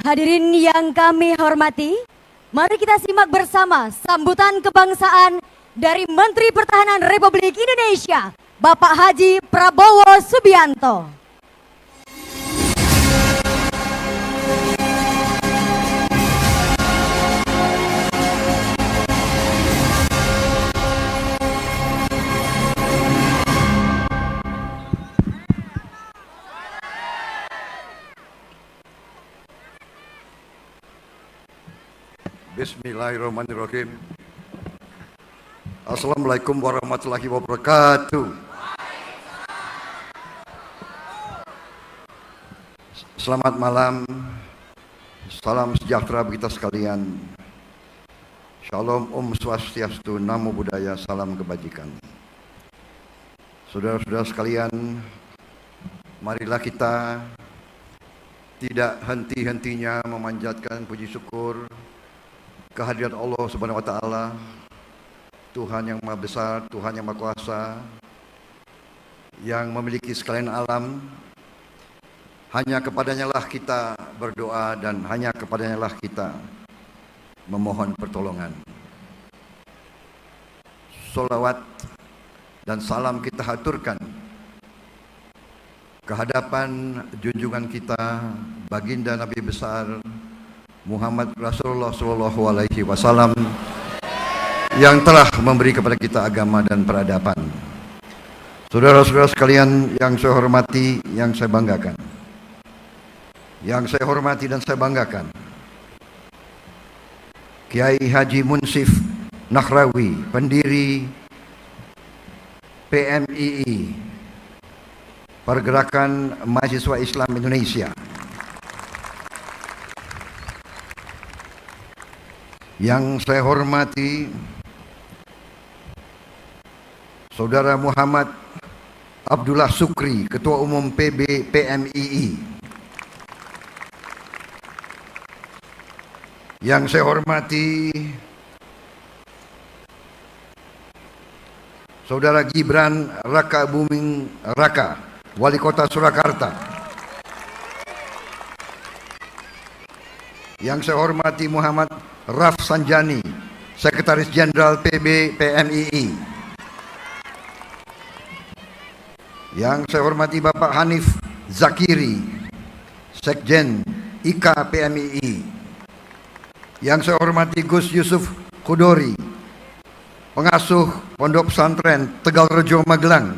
Hadirin yang kami hormati, mari kita simak bersama sambutan kebangsaan dari Menteri Pertahanan Republik Indonesia, Bapak Haji Prabowo Subianto. Bismillahirrahmanirrahim. Assalamualaikum warahmatullahi wabarakatuh. Selamat malam. Salam sejahtera bagi kita sekalian. Shalom, Om Swastiastu, Namo Buddhaya, salam kebajikan. Saudara-saudara sekalian, marilah kita tidak henti-hentinya memanjatkan puji syukur kehadirat Allah Subhanahu wa taala, Tuhan yang Maha Besar, Tuhan yang Maha Kuasa, yang memiliki sekalian alam. Hanya kepadanya lah kita berdoa dan hanya kepadanya lah kita memohon pertolongan. Sholawat dan salam kita haturkan kehadapan junjungan kita, baginda Nabi besar Muhammad Rasulullah Shallallahu Alaihi Wasallam yang telah memberi kepada kita agama dan peradaban. Saudara-saudara sekalian yang saya hormati, yang saya banggakan, yang saya hormati dan saya banggakan, Kiai Haji Munsif Nahrawi, pendiri PMII, Pergerakan Mahasiswa Islam Indonesia, yang saya hormati Saudara Muhammad Abdullah Sukri, Ketua Umum PB PMII, yang saya hormati Saudara Gibran Raka Buming Raka, Wali Kota Surakarta, yang saya hormati Muhammad Raf Sanjani, Sekretaris Jenderal PB PMII, yang saya hormati Bapak Hanif Zakiri, Sekjen IKA PMII, yang saya hormati Gus Yusuf Kudori, pengasuh Pondok Pesantren Tegal Rejo Magelang,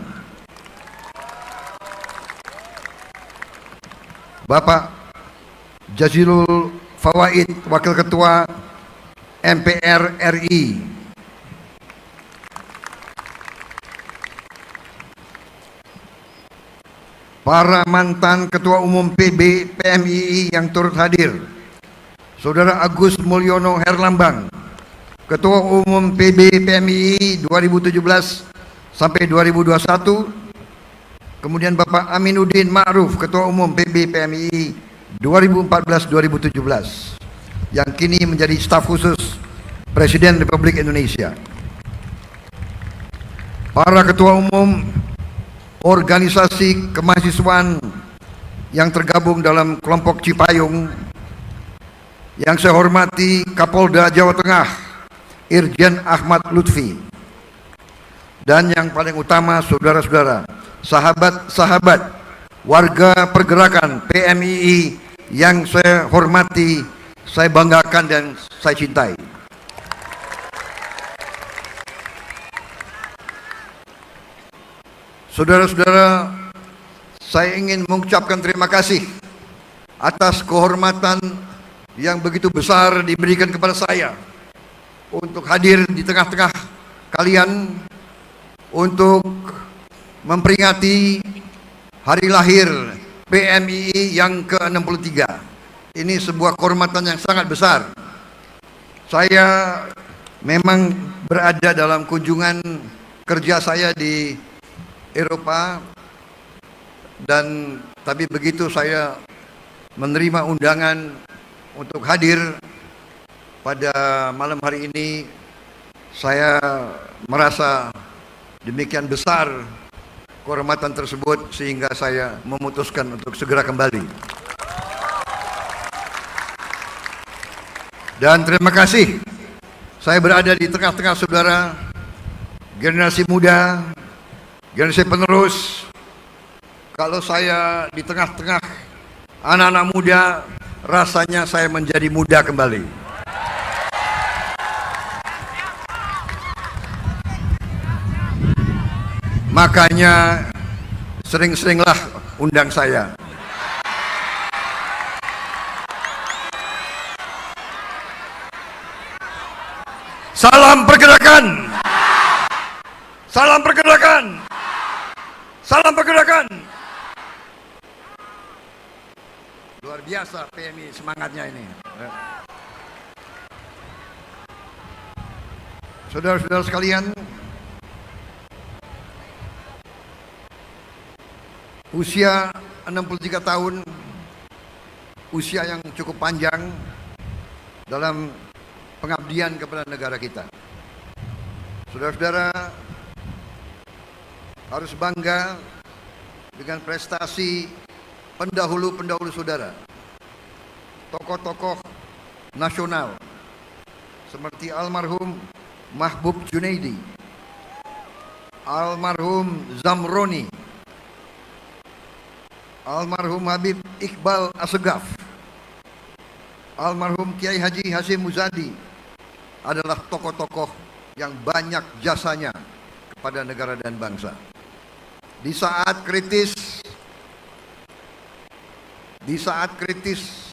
Bapak Jazilul Fawaid, Wakil Ketua MPR RI, para mantan Ketua Umum PB PMII yang turut hadir, Saudara Agus Mulyono Herlambang, Ketua Umum PB PMII 2017 sampai 2021, kemudian Bapak Aminuddin Ma'ruf, Ketua Umum PB PMII 2014-2017, yang kini menjadi staf khusus Presiden Republik Indonesia. Para ketua umum organisasi kemahasiswaan yang tergabung dalam kelompok Cipayung, yang saya hormati Kapolda Jawa Tengah Irjen Ahmad Lutfi, dan yang paling utama saudara-saudara, sahabat-sahabat warga pergerakan PMII yang saya hormati, saya banggakan dan saya cintai. Saudara-saudara, saya ingin mengucapkan terima kasih atas kehormatan yang begitu besar diberikan kepada saya untuk hadir di tengah-tengah kalian untuk memperingati hari lahir PMII yang ke-63. Ini sebuah kehormatan yang sangat besar. Saya memang berada dalam kunjungan kerja saya di Eropa, dan tapi begitu saya menerima undangan untuk hadir pada malam hari ini, saya merasa demikian besar kehormatan tersebut sehingga saya memutuskan untuk segera kembali. Dan terima kasih saya berada di tengah-tengah saudara, generasi muda, generasi penerus. Kalau saya di tengah-tengah anak-anak muda, rasanya saya menjadi muda kembali. Makanya sering-seringlah undang saya. Salam pergerakan. Salam pergerakan. Salam pergerakan. Luar biasa PMI semangatnya ini. Saudara-saudara sekalian, usia 63 tahun, usia yang cukup panjang dalam pengabdian kepada negara kita. Saudara-saudara harus bangga dengan prestasi pendahulu-pendahulu saudara, tokoh-tokoh nasional seperti almarhum Mahbub Junaidi, almarhum Zamroni, almarhum Habib Iqbal Assegaf, almarhum Kiai Haji Hashim Muzadi adalah tokoh-tokoh yang banyak jasanya kepada negara dan bangsa. Di saat kritis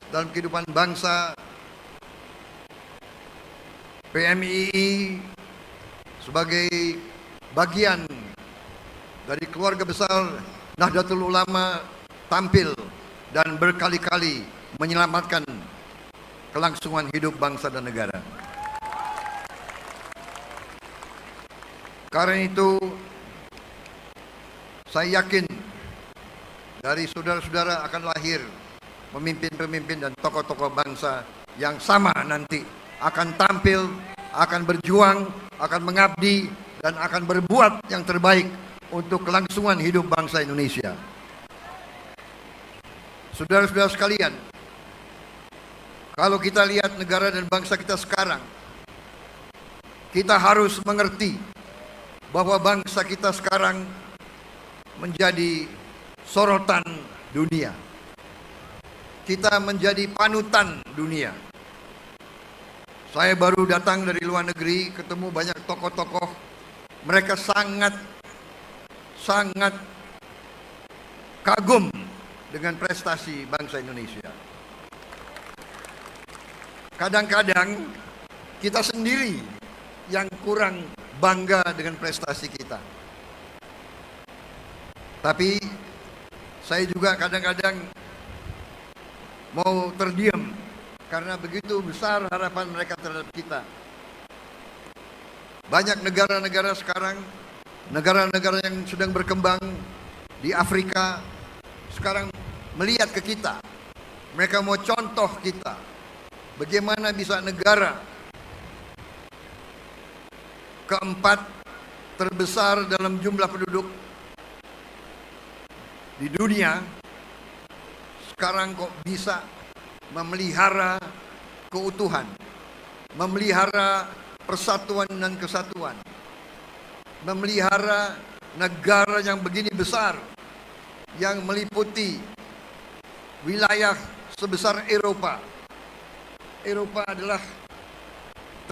dalam kehidupan bangsa, PMII sebagai bagian dari keluarga besar Nahdlatul Ulama tampil dan berkali-kali menyelamatkan kelangsungan hidup bangsa dan negara. Karena itu, saya yakin dari saudara-saudara akan lahir pemimpin-pemimpin dan tokoh-tokoh bangsa yang sama nanti akan tampil, akan berjuang, akan mengabdi, dan akan berbuat yang terbaik untuk kelangsungan hidup bangsa Indonesia. Saudara-saudara sekalian, kalau kita lihat negara dan bangsa kita sekarang, kita harus mengerti bahwa bangsa kita sekarang menjadi sorotan dunia. Kita menjadi panutan dunia. Saya baru datang dari luar negeri, ketemu banyak tokoh-tokoh. Mereka sangat kagum dengan prestasi bangsa Indonesia. Kadang-kadang kita sendiri yang kurang bangga dengan prestasi kita. Tapi saya juga kadang-kadang mau terdiam karena begitu besar harapan mereka terhadap kita. Banyak negara-negara sekarang, negara-negara yang sedang berkembang di Afrika sekarang melihat ke kita. Mereka mau contoh kita. Bagaimana bisa negara keempat terbesar dalam jumlah penduduk di dunia sekarang kok bisa memelihara keutuhan, memelihara persatuan dan kesatuan, memelihara negara yang begini besar yang meliputi wilayah sebesar Eropa. Eropa adalah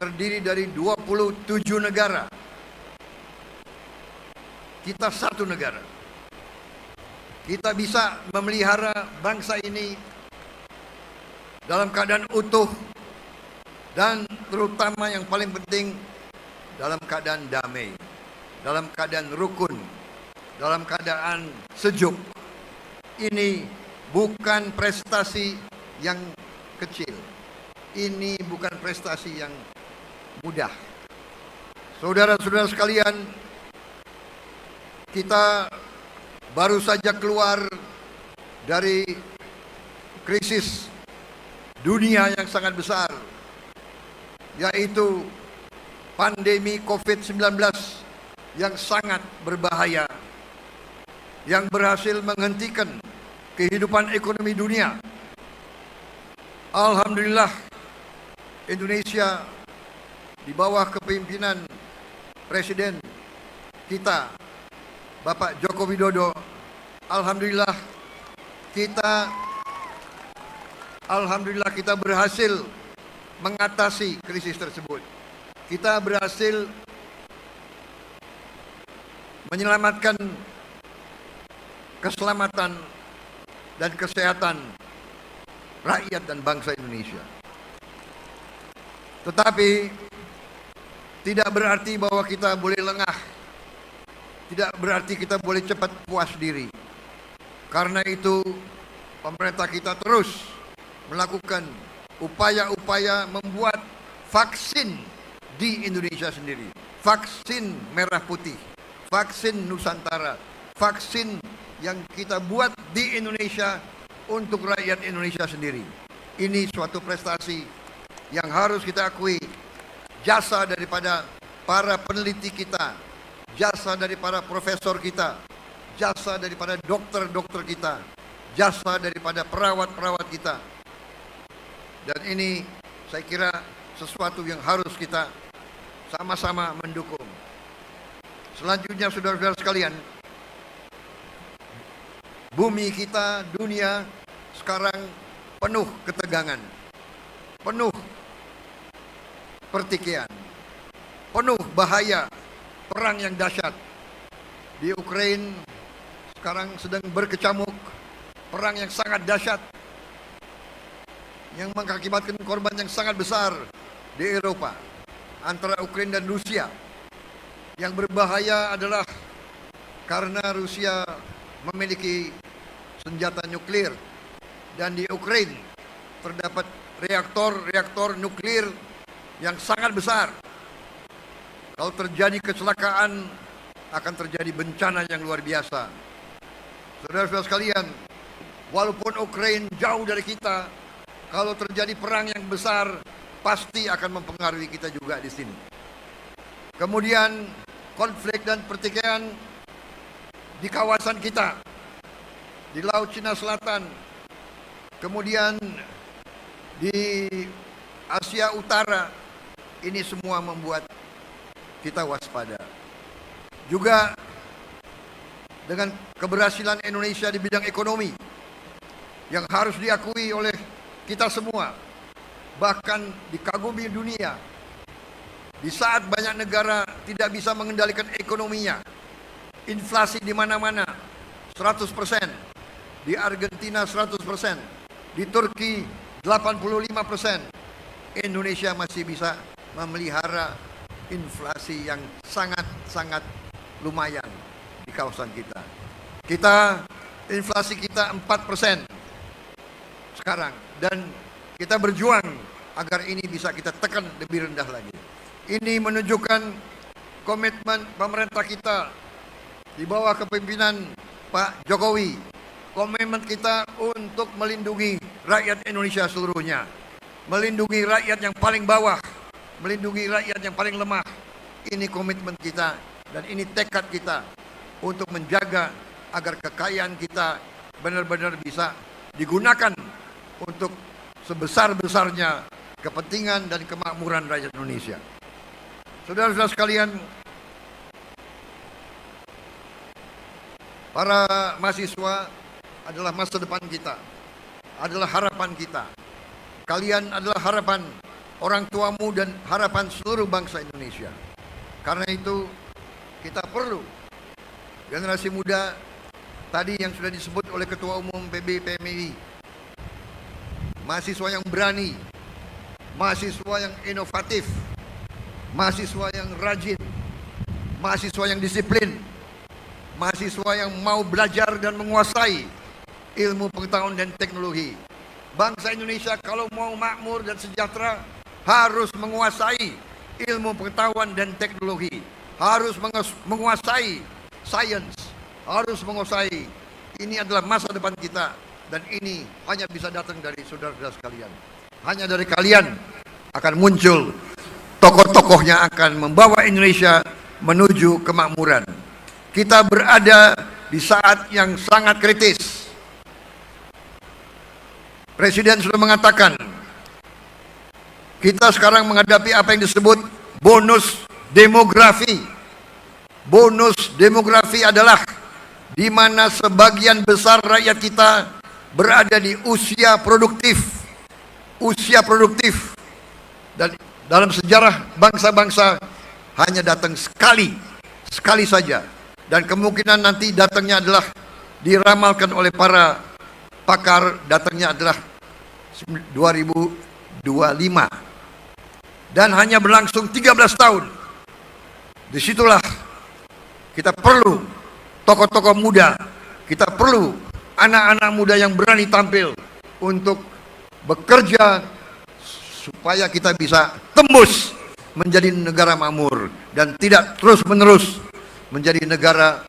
terdiri dari 27 negara. Kita satu negara. Kita bisa memelihara bangsa ini dalam keadaan utuh dan terutama yang paling penting dalam keadaan damai, dalam keadaan rukun, dalam keadaan sejuk. Ini bukan prestasi yang kecil. Ini bukan prestasi yang mudah. Saudara-saudara sekalian, kita baru saja keluar dari krisis dunia yang sangat besar, yaitu pandemi COVID-19 yang sangat berbahaya, yang berhasil menghentikan kehidupan ekonomi dunia. Alhamdulillah, Indonesia di bawah kepemimpinan Presiden kita, Bapak Joko Widodo, Alhamdulillah kita berhasil mengatasi krisis tersebut. Kita berhasil menyelamatkan keselamatan dan kesehatan rakyat dan bangsa Indonesia. Tetapi tidak berarti bahwa kita boleh lengah. Tidak berarti kita boleh cepat puas diri. Karena itu pemerintah kita terus melakukan upaya-upaya membuat vaksin di Indonesia sendiri. Vaksin merah putih, vaksin Nusantara, vaksin yang kita buat di Indonesia untuk rakyat Indonesia sendiri. Ini suatu prestasi yang harus kita akui. Jasa daripada para peneliti kita, jasa dari para profesor kita, jasa daripada dokter-dokter kita, jasa daripada perawat-perawat kita. Dan ini saya kira sesuatu yang harus kita sama-sama mendukung. Selanjutnya saudara-saudara sekalian, bumi kita, dunia sekarang penuh ketegangan, penuh pertikaian, penuh bahaya, perang yang dahsyat. Di Ukraina sekarang sedang berkecamuk perang yang sangat dahsyat yang mengakibatkan korban yang sangat besar di Eropa antara Ukraina dan Rusia. Yang berbahaya adalah karena Rusia memiliki senjata nuklir dan di Ukraina terdapat reaktor nuklir yang sangat besar. Kalau terjadi kecelakaan akan terjadi bencana yang luar biasa. Saudara-saudara sekalian, walaupun Ukraina jauh dari kita, kalau terjadi perang yang besar pasti akan mempengaruhi kita juga di sini. Kemudian konflik dan pertikaian di kawasan kita, di Laut Cina Selatan, kemudian di Asia Utara, ini semua membuat kita waspada. Juga dengan keberhasilan Indonesia di bidang ekonomi yang harus diakui oleh kita semua, bahkan dikagumi dunia. Di saat banyak negara tidak bisa mengendalikan ekonominya, inflasi di mana-mana 100%, di Argentina 100%, di Turki 85%, Indonesia masih bisa memelihara inflasi yang sangat-sangat lumayan di kawasan kita. Inflasi kita 4% sekarang, dan kita berjuang agar ini bisa kita tekan lebih rendah lagi. Ini menunjukkan komitmen pemerintah kita di bawah kepemimpinan Pak Jokowi, komitmen kita untuk melindungi rakyat Indonesia seluruhnya, melindungi rakyat yang paling bawah, melindungi rakyat yang paling lemah. Ini komitmen kita dan ini tekad kita untuk menjaga agar kekayaan kita benar-benar bisa digunakan untuk sebesar-besarnya kepentingan dan kemakmuran rakyat Indonesia. Saudara-saudara sekalian, para mahasiswa adalah masa depan kita, adalah harapan kita. Kalian adalah harapan orang tuamu dan harapan seluruh bangsa Indonesia. Karena itu kita perlu generasi muda tadi yang sudah disebut oleh Ketua Umum PB PMI, mahasiswa yang berani, mahasiswa yang inovatif, mahasiswa yang rajin, mahasiswa yang disiplin, mahasiswa yang mau belajar dan menguasai ilmu pengetahuan dan teknologi. Bangsa Indonesia kalau mau makmur dan sejahtera harus menguasai ilmu pengetahuan dan teknologi, harus menguasai sains, harus menguasai. Ini adalah masa depan kita, dan ini hanya bisa datang dari saudara-saudara sekalian. Hanya dari kalian akan muncul tokoh-tokoh yang akan membawa Indonesia menuju kemakmuran. Kita berada di saat yang sangat kritis. Presiden sudah mengatakan Kita sekarang menghadapi apa yang disebut bonus demografi. Bonus demografi adalah di mana sebagian besar rakyat kita berada di usia produktif. Usia produktif. Dan dalam sejarah bangsa-bangsa hanya datang sekali saja. Dan kemungkinan nanti datangnya adalah diramalkan oleh para pakar, datangnya adalah 2025. Dan hanya berlangsung 13 tahun. Disitulah kita perlu tokoh-tokoh muda, kita perlu anak-anak muda yang berani tampil untuk bekerja supaya kita bisa tembus menjadi negara makmur dan tidak terus-menerus menjadi negara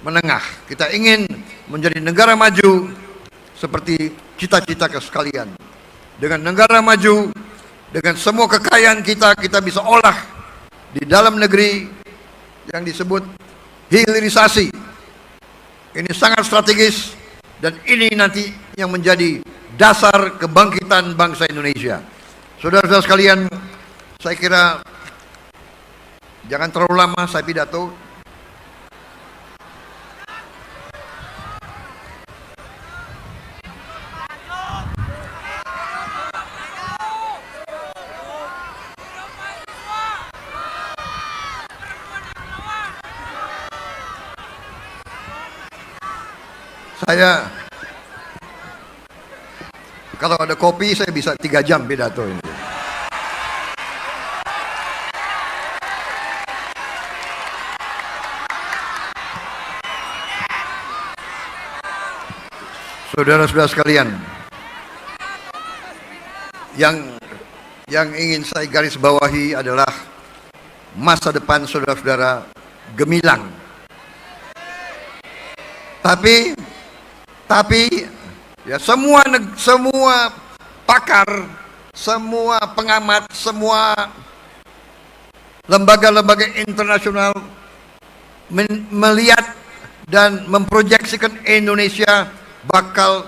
menengah. Kita ingin menjadi negara maju seperti cita-cita sekalian. Dengan negara maju, dengan semua kekayaan kita bisa olah di dalam negeri yang disebut hilirisasi. Ini sangat strategis dan ini nanti yang menjadi dasar kebangkitan bangsa Indonesia. Saudara-saudara sekalian, saya kira jangan terlalu lama saya pidato. Saya kalau ada kopi saya bisa 3 jam pidato ini. Saudara-saudara sekalian, yang ingin saya garis bawahi adalah masa depan saudara-saudara gemilang. Tapi ya semua pakar, semua pengamat, semua lembaga-lembaga internasional melihat dan memproyeksikan Indonesia bakal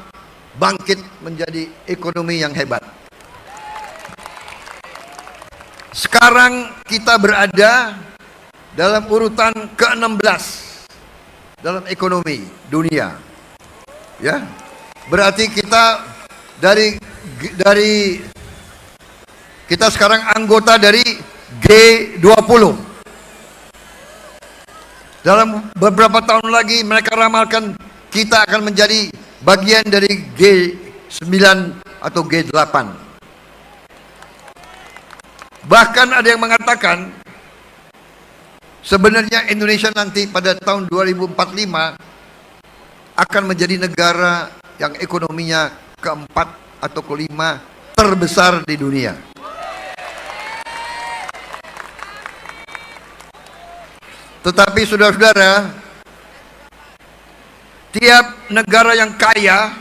bangkit menjadi ekonomi yang hebat. Sekarang kita berada dalam urutan ke-16 dalam ekonomi dunia. Ya. Berarti kita dari kita sekarang anggota dari G20. Dalam beberapa tahun lagi mereka ramalkan kita akan menjadi bagian dari G9 atau G8. Bahkan ada yang mengatakan sebenarnya Indonesia nanti pada tahun 2045 akan menjadi negara yang ekonominya keempat atau kelima terbesar di dunia. Tetapi saudara-saudara, tiap negara yang kaya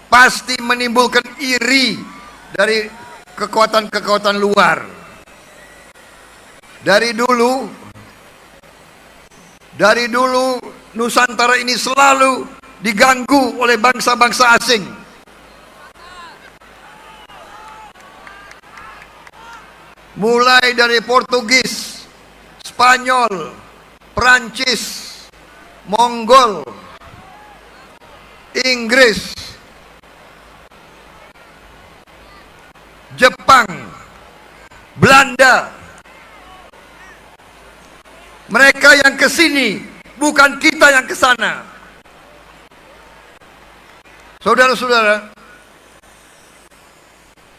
pasti menimbulkan iri dari kekuatan-kekuatan luar. Dari dulu Nusantara ini selalu diganggu oleh bangsa-bangsa asing. Mulai dari Portugis, Spanyol, Perancis, Mongol, Inggris, Jepang, Belanda. Mereka yang ke sini, bukan kita yang ke sana. Saudara-saudara,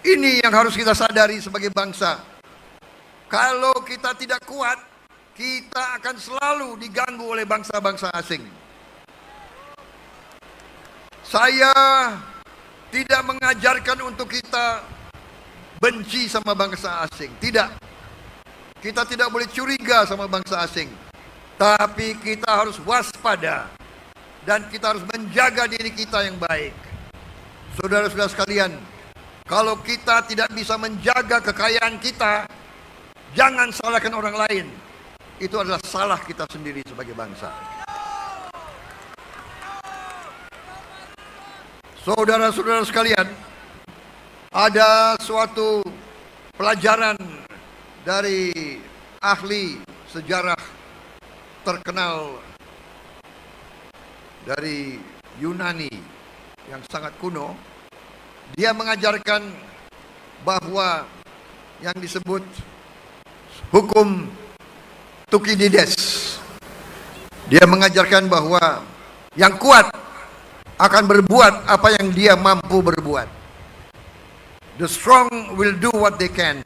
ini yang harus kita sadari sebagai bangsa. Kalau kita tidak kuat, kita akan selalu diganggu oleh bangsa-bangsa asing. Saya tidak mengajarkan untuk kita benci sama bangsa asing. Tidak. Kita tidak boleh curiga sama bangsa asing. Tapi kita harus waspada. Dan kita harus menjaga diri kita yang baik. Saudara-saudara sekalian, kalau kita tidak bisa menjaga kekayaan kita, jangan salahkan orang lain. Itu adalah salah kita sendiri sebagai bangsa. Saudara-saudara sekalian, ada suatu pelajaran dari ahli sejarah terkenal dari Yunani yang sangat kuno. Dia mengajarkan bahwa yang disebut hukum Thukydides. Dia mengajarkan bahwa yang kuat akan berbuat apa yang dia mampu berbuat. The strong will do what they can,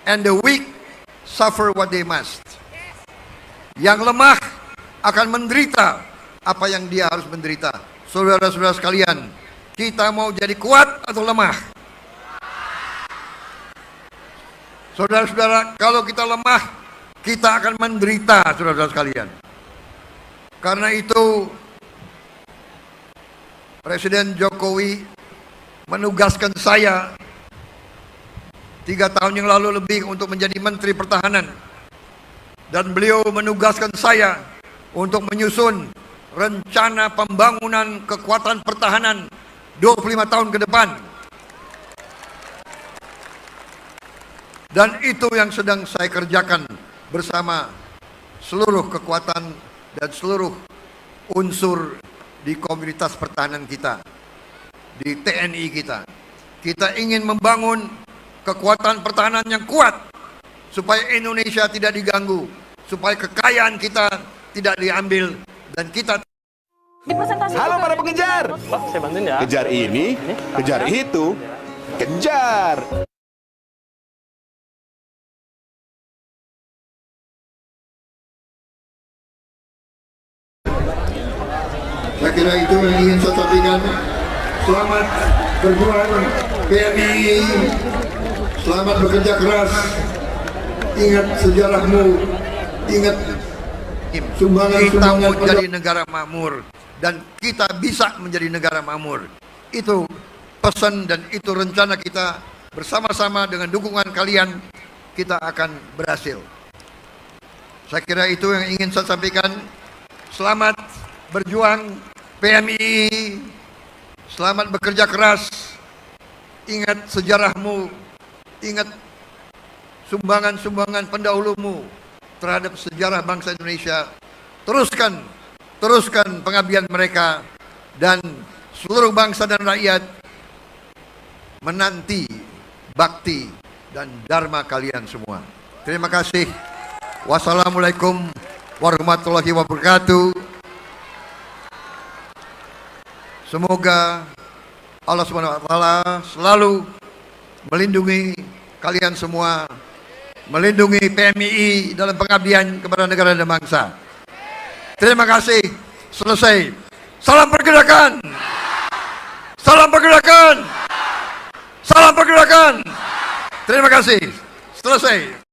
and the weak suffer what they must. Yang lemah akan menderita apa yang dia harus menderita. Saudara-saudara sekalian, kita mau jadi kuat atau lemah? Saudara-saudara, kalau kita lemah, kita akan menderita, saudara-saudara sekalian. Karena itu, Presiden Jokowi menugaskan saya 3 tahun yang lalu lebih untuk menjadi Menteri Pertahanan. Dan beliau menugaskan saya untuk menyusun rencana pembangunan kekuatan pertahanan 25 tahun ke depan. Dan itu yang sedang saya kerjakan bersama seluruh kekuatan dan seluruh unsur di komunitas pertahanan kita, di TNI kita. Kita ingin membangun kekuatan pertahanan yang kuat supaya Indonesia tidak diganggu, supaya kekayaan kita tidak diambil dan kita. Halo para pengejar. Pak, saya bantuin ya. Kejar ini, kejar itu, kejar. Saya kira itu yang ingin saya sampaikan. Selamat berjuang PMI, selamat bekerja keras. Ingat sejarahmu, ingat kita mau jadi negara makmur dan kita bisa menjadi negara makmur. Itu pesan dan itu rencana kita bersama-sama dengan dukungan kalian, kita akan berhasil. Saya kira itu yang ingin saya sampaikan. Selamat berjuang PMI, selamat bekerja keras. Ingat sejarahmu, ingat sumbangan-sumbangan pendahulumu terhadap sejarah bangsa Indonesia. Teruskan pengabdian mereka, dan seluruh bangsa dan rakyat menanti bakti dan dharma kalian semua. Terima kasih. Wassalamualaikum warahmatullahi wabarakatuh. Semoga Allah Subhanahu wa taala selalu melindungi kalian semua, melindungi PMI dalam pengabdian kepada negara dan bangsa. Terima kasih. Selesai. Salam pergerakan. Salam pergerakan. Salam pergerakan. Terima kasih. Selesai.